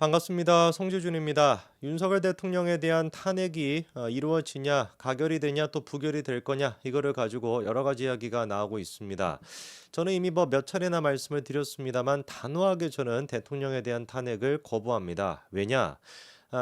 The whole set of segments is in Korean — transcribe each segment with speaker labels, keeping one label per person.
Speaker 1: 반갑습니다. 송지준입니다. 윤석열 대통령에 대한 탄핵이 이루어지냐, 가결이 되냐, 또 부결이 될 거냐, 이거를 가지고 여러 가지 이야기가 나오고 있습니다. 저는 이미 뭐 몇 차례나 말씀을 드렸습니다만 단호하게 저는 대통령에 대한 탄핵을 거부합니다. 왜냐?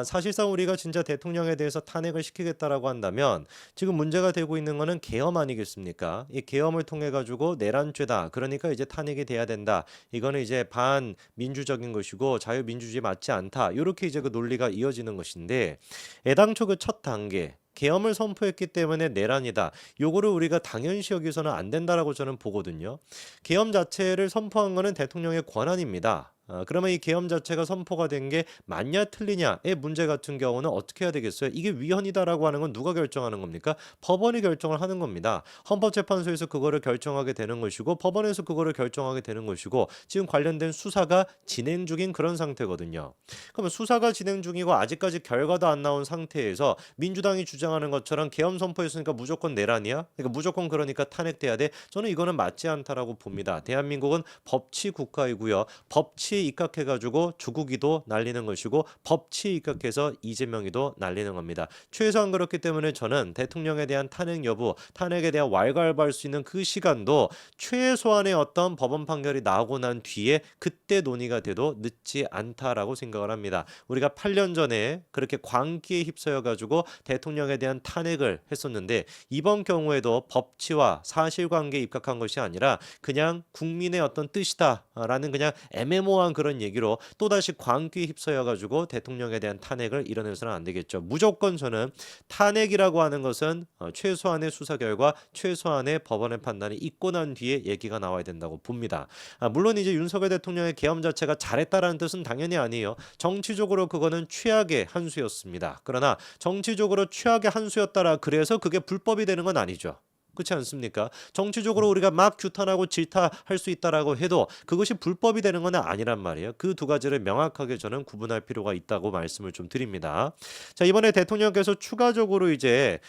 Speaker 1: 사실상 우리가 진짜 대통령에 대해서 탄핵을 시키겠다라고 한다면 지금 문제가 되고 있는 거는 계엄 아니겠습니까? 이 계엄을 통해 가지고 내란죄다. 그러니까 이제 탄핵이 돼야 된다. 이거는 이제 반민주적인 것이고 자유민주주의에 맞지 않다. 요렇게 이제 그 논리가 이어지는 것인데 애당초 그 첫 단계 계엄을 선포했기 때문에 내란이다. 요거를 우리가 당연시 여기서는 안 된다라고 저는 보거든요. 계엄 자체를 선포한 거는 대통령의 권한입니다. 그러면 이 계엄 자체가 선포가 된 게 맞냐 틀리냐의 문제 같은 경우는 어떻게 해야 되겠어요? 이게 위헌이다라고 하는 건 누가 결정하는 겁니까? 법원이 결정을 하는 겁니다. 헌법재판소에서 그거를 결정하게 되는 것이고 법원에서 그거를 결정하게 되는 것이고 지금 관련된 수사가 진행 중인 그런 상태거든요. 그러면 수사가 진행 중이고 아직까지 결과도 안 나온 상태에서 민주당이 주장하는 것처럼 계엄 선포했으니까 무조건 내란이야? 그러니까 무조건 그러니까 탄핵돼야 돼? 저는 이거는 맞지 않다라고 봅니다. 대한민국은 법치 국가이고요. 법치에 입각해가지고 조국이도 날리는 것이고 법치에 입각해서 이재명이도 날리는 겁니다. 최소한 그렇기 때문에 저는 대통령에 대한 탄핵 여부, 탄핵에 대한 왈가왈부할 수 있는 그 시간도 최소한의 어떤 법원 판결이 나오고 난 뒤에 그때 논의가 돼도 늦지 않다라고 생각을 합니다. 우리가 8년 전에 그렇게 광기에 휩싸여 가지고 대통령에 대한 탄핵을 했었는데 이번 경우에도 법치와 사실관계에 입각한 것이 아니라 그냥 국민의 어떤 뜻이다라는 그냥 애매모호한 그런 얘기로 또다시 광기에 휩싸여 가지고 대통령에 대한 탄핵을 이뤄내서는 안 되겠죠. 무조건 저는 탄핵이라고 하는 것은 최소한의 수사 결과, 최소한의 법원의 판단이 있고 난 뒤에 얘기가 나와야 된다고 봅니다. 물론 이제 윤석열 대통령의 계엄 자체가 잘했다라는 뜻은 당연히 아니에요. 정치적으로 그거는 최악의 한 수였습니다. 그러나 정치적으로 최악의 한 수였다라 그래서 그게 불법이 되는 건 아니죠. 그렇지 않습니까? 정치적으로 우리가 막 규탄하고 질타할 수 있다라고 해도 그것이 불법이 되는 건 아니란 말이에요. 그 두 가지를 명확하게 저는 구분할 필요가 있다고 말씀을 좀 드립니다. 자, 이번에 대통령께서 추가적으로 이제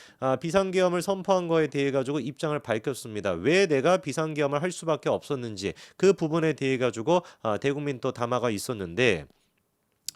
Speaker 1: 비상계엄을 선포한 거에 대해 가지고 입장을 밝혔습니다. 왜 내가 비상계엄을 할 수밖에 없었는지 그 부분에 대해 가지고 대국민 또 담화가 있었는데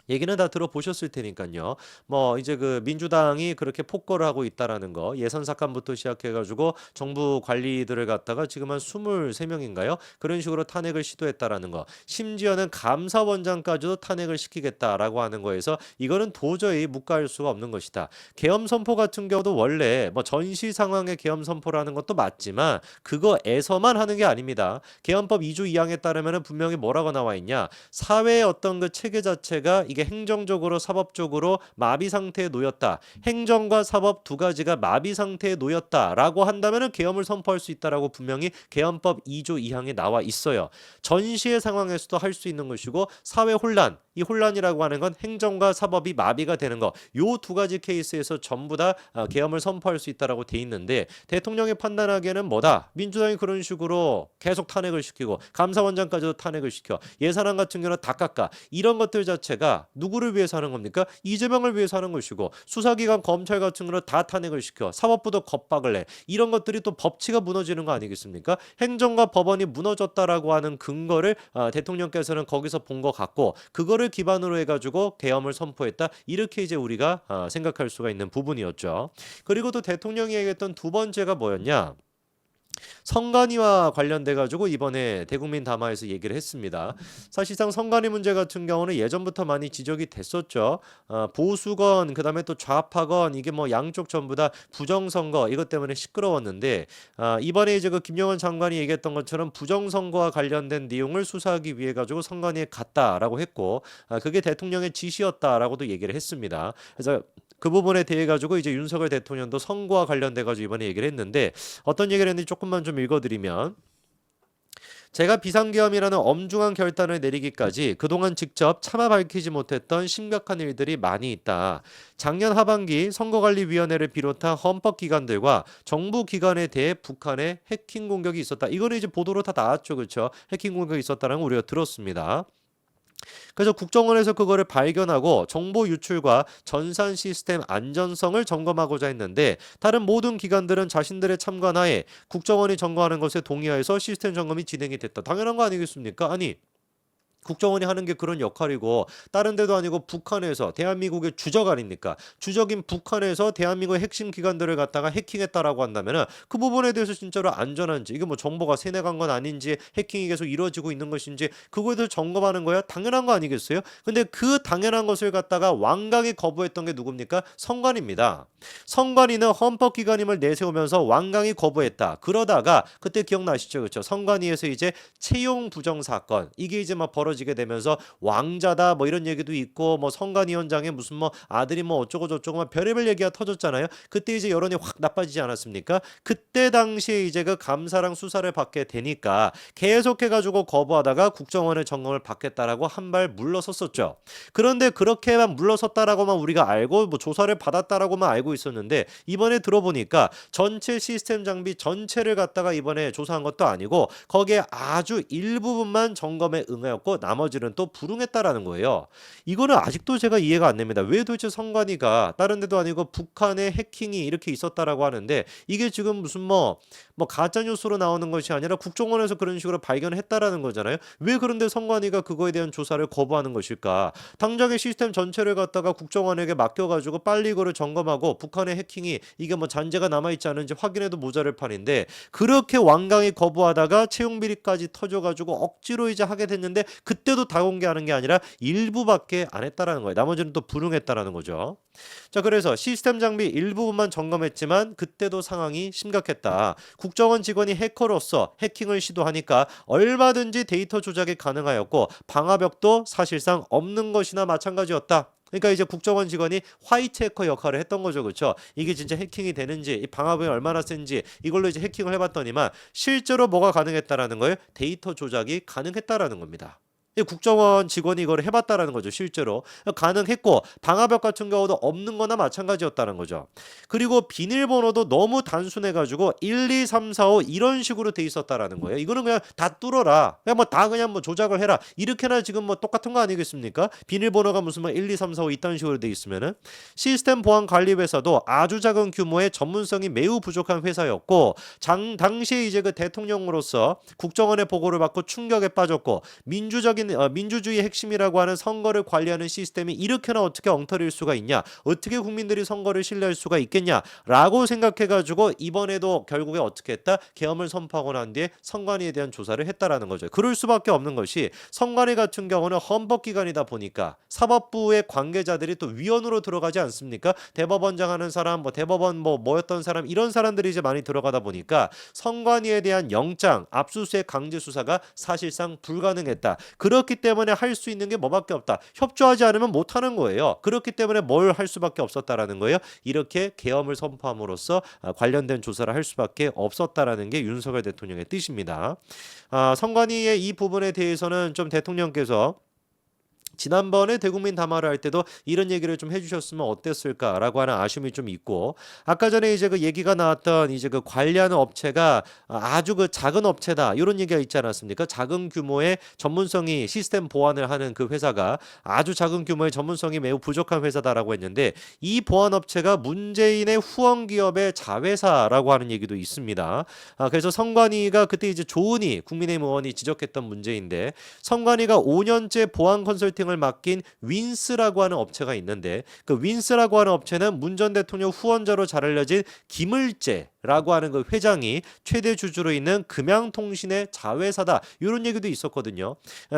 Speaker 1: 얘기는 다 들어보셨을 테니까요. 뭐 이제 그 민주당이 그렇게 폭거를 하고 있다라는 거, 예선 삭감부터 시작해가지고 정부 관리들을 갖다가 지금 한 23명인가요? 그런 식으로 탄핵을 시도했다라는 거. 심지어는 감사원장까지도 탄핵을 시키겠다라고 하는 거에서 이거는 도저히 묵과할 수가 없는 것이다. 계엄 선포 같은 경우도 원래 뭐 전시 상황의 계엄 선포라는 것도 맞지만 그거에서만 하는 게 아닙니다. 계엄법 2조 2항에 따르면 분명히 뭐라고 나와 있냐? 사회의 어떤 그 체계 자체가 이게 행정적으로 사법적으로 마비 상태에 놓였다. 행정과 사법 두 가지가 마비 상태에 놓였다라고 한다면은 계엄을 선포할 수 있다라고 분명히 계엄법 2조 2항에 나와 있어요. 전시의 상황에서도 할 수 있는 것이고 사회 혼란, 이 혼란이라고 하는 건 행정과 사법이 마비가 되는 거. 요 두 가지 케이스에서 전부 다 계엄을 선포할 수 있다라고 돼 있는데 대통령이 판단하기에는 뭐다? 민주당이 그런 식으로 계속 탄핵을 시키고 감사원장까지도 탄핵을 시켜. 예산안 같은 경우는 다 깎아. 이런 것들 자체가 누구를 위해서 하는 겁니까? 이재명을 위해서 하는 것이고 수사기관 검찰 같은 경우는 다 탄핵을 시켜. 사법부도 겁박을 내. 이런 것들이 또 법치가 무너지는 거 아니겠습니까? 행정과 법원이 무너졌다라고 하는 근거를 대통령께서는 거기서 본 것 같고 그거를 기반으로 해가지고 계엄을 선포했다. 이렇게 이제 우리가 생각할 수가 있는 부분이었죠. 그리고 또 대통령이 얘기했던 두 번째가 뭐였냐? 성관위와 관련돼 가지고 이번에 대국민 담화에서 얘기를 했습니다. 사실상 성관위 문제 같은 경우는 예전부터 많이 지적이 됐었죠. 보수건 그다음에 또 좌파건 이게 뭐 양쪽 전부 다 부정선거 이것 때문에 시끄러웠는데 이번에 이제 그 김영원 장관이 얘기했던 것처럼 부정선거와 관련된 내용을 수사하기 위해 가지고 성관위에 갔다라고 했고 그게 대통령의 지시였다라고도 얘기를 했습니다. 그래서 그 부분에 대해 가지고 이제 윤석열 대통령도 선거와 관련돼 가지고 이번에 얘기를 했는데 어떤 얘기를 했는지 조금만 좀 읽어드리면 제가 비상계엄이라는 엄중한 결단을 내리기까지 그동안 직접 차마 밝히지 못했던 심각한 일들이 많이 있다. 작년 하반기 선거관리위원회를 비롯한 헌법기관들과 정부기관에 대해 북한의 해킹 공격이 있었다. 이거는 이제 보도로 다 나왔죠. 그렇죠? 해킹 공격이 있었다는 걸 우리가 들었습니다. 그래서 국정원에서 그거를 발견하고 정보 유출과 전산 시스템 안전성을 점검하고자 했는데 다른 모든 기관들은 자신들의 참관하에 국정원이 점검하는 것에 동의하여서 시스템 점검이 진행이 됐다. 당연한 거 아니겠습니까? 아니 국정원이 하는 게 그런 역할이고 다른 데도 아니고 북한에서 대한민국의 주적 아닙니까? 주적인 북한에서 대한민국의 핵심 기관들을 갖다가 해킹했다라고 한다면은 그 부분에 대해서 진짜로 안전한지 이게 뭐 정보가 세뇌간 건 아닌지 해킹이 계속 이루어지고 있는 것인지 그거에 대해서 점검하는 거야 당연한 거 아니겠어요? 근데 그 당연한 것을 갖다가 완강히 거부했던 게 누굽니까? 선관위입니다. 선관위는 헌법기관임을 내세우면서 완강히 거부했다. 그러다가 그때 기억나시죠? 그렇죠? 선관위에서 이제 채용 부정 사건 이게 이제 막 벌어지게 되면서 왕자다 뭐 이런 얘기도 있고 뭐 선관위원장의 무슨 뭐 아들이 뭐 어쩌고 저쩌고 막 별의별 얘기가 터졌잖아요. 그때 이제 여론이 확 나빠지지 않았습니까? 그때 당시에 이제 그 감사랑 수사를 받게 되니까 계속해가지고 거부하다가 국정원의 점검을 받겠다라고 한 발 물러섰었죠. 그런데 그렇게만 물러섰다라고만 우리가 알고 뭐 조사를 받았다라고만 알고 있었는데 이번에 들어보니까 전체 시스템 장비 전체를 갖다가 이번에 조사한 것도 아니고 거기에 아주 일부분만 점검에 응하였고 나머지는 또 불응했다라는 거예요. 이거는 아직도 제가 이해가 안 됩니다. 왜 도대체 선관위가 다른 데도 아니고 북한의 해킹이 이렇게 있었다라고 하는데 이게 지금 무슨 뭐 가짜 뉴스로 나오는 것이 아니라 국정원에서 그런 식으로 발견했다라는 거잖아요. 왜 그런데 선관위가 그거에 대한 조사를 거부하는 것일까? 당장의 시스템 전체를 갖다가 국정원에게 맡겨가지고 빨리 이거를 점검하고 북한의 해킹이 이게 뭐 잔재가 남아있지 않은지 확인해도 모자랄 판인데 그렇게 완강히 거부하다가 채용 비리까지 터져가지고 억지로 이제 하게 됐는데 그때도 다 공개하는 게 아니라 일부밖에 안 했다라는 거예요. 나머지는 또 불응했다라는 거죠. 자, 그래서 시스템 장비 일부분만 점검했지만 그때도 상황이 심각했다. 국정원 직원이 해커로서 해킹을 시도하니까 얼마든지 데이터 조작이 가능하였고 방화벽도 사실상 없는 것이나 마찬가지였다. 그러니까 이제 국정원 직원이 화이트 해커 역할을 했던 거죠. 그렇죠? 이게 진짜 해킹이 되는지 이 방화벽이 얼마나 센지 이걸로 이제 해킹을 해봤더니만 실제로 뭐가 가능했다라는 거예요? 데이터 조작이 가능했다라는 겁니다. 이 국정원 직원이 이걸 해봤다라는 거죠. 실제로 가능했고 방화벽 같은 경우도 없는 거나 마찬가지였다는 거죠. 그리고 비밀번호도 너무 단순해가지고 1, 2, 3, 4, 5 이런 식으로 돼 있었다라는 거예요. 이거는 그냥 다 뚫어라. 그냥 뭐 다 그냥 뭐 조작을 해라. 이렇게나 지금 뭐 똑같은 거 아니겠습니까? 비밀번호가 무슨 뭐 1, 2, 3, 4, 5 이딴 식으로 돼 있으면은 시스템 보안 관리 회사도 아주 작은 규모의 전문성이 매우 부족한 회사였고 당시에 이제 그 대통령으로서 국정원의 보고를 받고 충격에 빠졌고 민주주의 핵심이라고 하는 선거를 관리하는 시스템이 이렇게나 어떻게 엉터리일 수가 있냐? 어떻게 국민들이 선거를 신뢰할 수가 있겠냐라고 생각해가지고 이번에도 결국에 어떻게 했다? 계엄을 선포하고 난 뒤에 선관위에 대한 조사를 했다라는 거죠. 그럴 수밖에 없는 것이 선관위 같은 경우는 헌법기관이다 보니까 사법부의 관계자들이 또 위원으로 들어가지 않습니까? 대법원장 하는 사람, 뭐 대법원 뭐였던 사람 이런 사람들이 이제 많이 들어가다 보니까 선관위에 대한 영장, 압수수색 강제 수사가 사실상 불가능했다. 그렇기 때문에 할 수 있는 게 뭐밖에 없다. 협조하지 않으면 못 하는 거예요. 그렇기 때문에 뭘 할 수밖에 없었다라는 거예요. 이렇게 계엄을 선포함으로써 관련된 조사를 할 수밖에 없었다라는 게 윤석열 대통령의 뜻입니다. 선관위의 이 부분에 대해서는 좀 대통령께서 지난번에 대국민 담화를 할 때도 이런 얘기를 좀 해주셨으면 어땠을까라고 하는 아쉬움이 좀 있고 아까 전에 이제 그 얘기가 나왔던 이제 그 관리하는 업체가 아주 그 작은 업체다 이런 얘기가 있지 않았습니까? 작은 규모의 전문성이 시스템 보안을 하는 그 회사가 아주 작은 규모의 전문성이 매우 부족한 회사다라고 했는데 이 보안 업체가 문재인의 후원 기업의 자회사라고 하는 얘기도 있습니다. 그래서 선관위가 그때 이제 조은희 국민의힘 의원이 지적했던 문제인데 선관위가 5년째 보안 컨설팅 을 맡긴 윈스라고 하는 업체가 있는데 그 윈스라고 하는 업체는 문 전 대통령 후원자로 잘 알려진 김을재라고 하는 그 회장이 최대 주주로 있는 금양통신의 자회사다 이런 얘기도 있었거든요.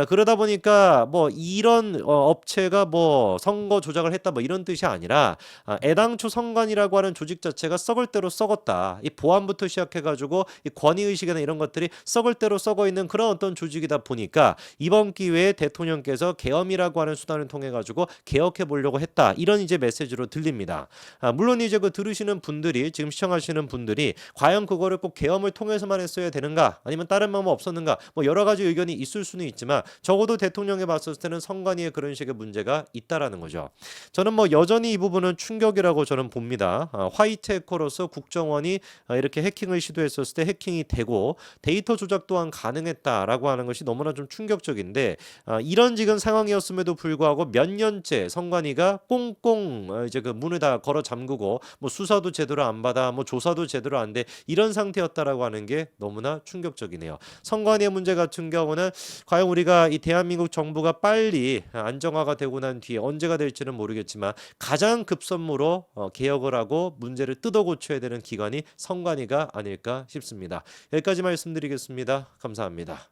Speaker 1: 그러다 보니까 뭐 이런 업체가 뭐 선거 조작을 했다 뭐 이런 뜻이 아니라 애당초 선관위라고 하는 조직 자체가 썩을 대로 썩었다. 이 보안부터 시작해가지고 이 권위의식이나 이런 것들이 썩을 대로 썩어 있는 그런 어떤 조직이다 보니까 이번 기회에 대통령께서 계엄이라고 하는 수단을 통해 가지고 개혁해 보려고 했다. 이런 이제 메시지로 들립니다. 물론 이제 그 들으시는 분들이 지금 시청하시는 분들이 과연 그거를 꼭 계엄을 통해서만 했어야 되는가? 아니면 다른 방법 없었는가? 뭐 여러 가지 의견이 있을 수는 있지만 적어도 대통령이 봤을 때는 선관위에 그런 식의 문제가 있다라는 거죠. 저는 뭐 여전히 이 부분은 충격이라고 저는 봅니다. 화이트 해커로서 국정원이 이렇게 해킹을 시도했었을 때 해킹이 되고 데이터 조작 또한 가능했다라고 하는 것이 너무나 좀 충격적인데 이런 지금 상황이었음에도 불구하고 몇 년째 선관위가 꽁꽁 이제 그 문을 다 걸어 잠그고 뭐 수사도 제대로 안 받아 뭐 조사도 제대로 마음대로 안 돼. 이런 상태였다라고 하는 게 너무나 충격적이네요. 선관위의 문제 같은 경우는 과연 우리가 이 대한민국 정부가 빨리 안정화가 되고 난 뒤에 언제가 될지는 모르겠지만 가장 급선무로 개혁을 하고 문제를 뜯어 고쳐야 되는 기관이 선관위가 아닐까 싶습니다. 여기까지 말씀드리겠습니다. 감사합니다.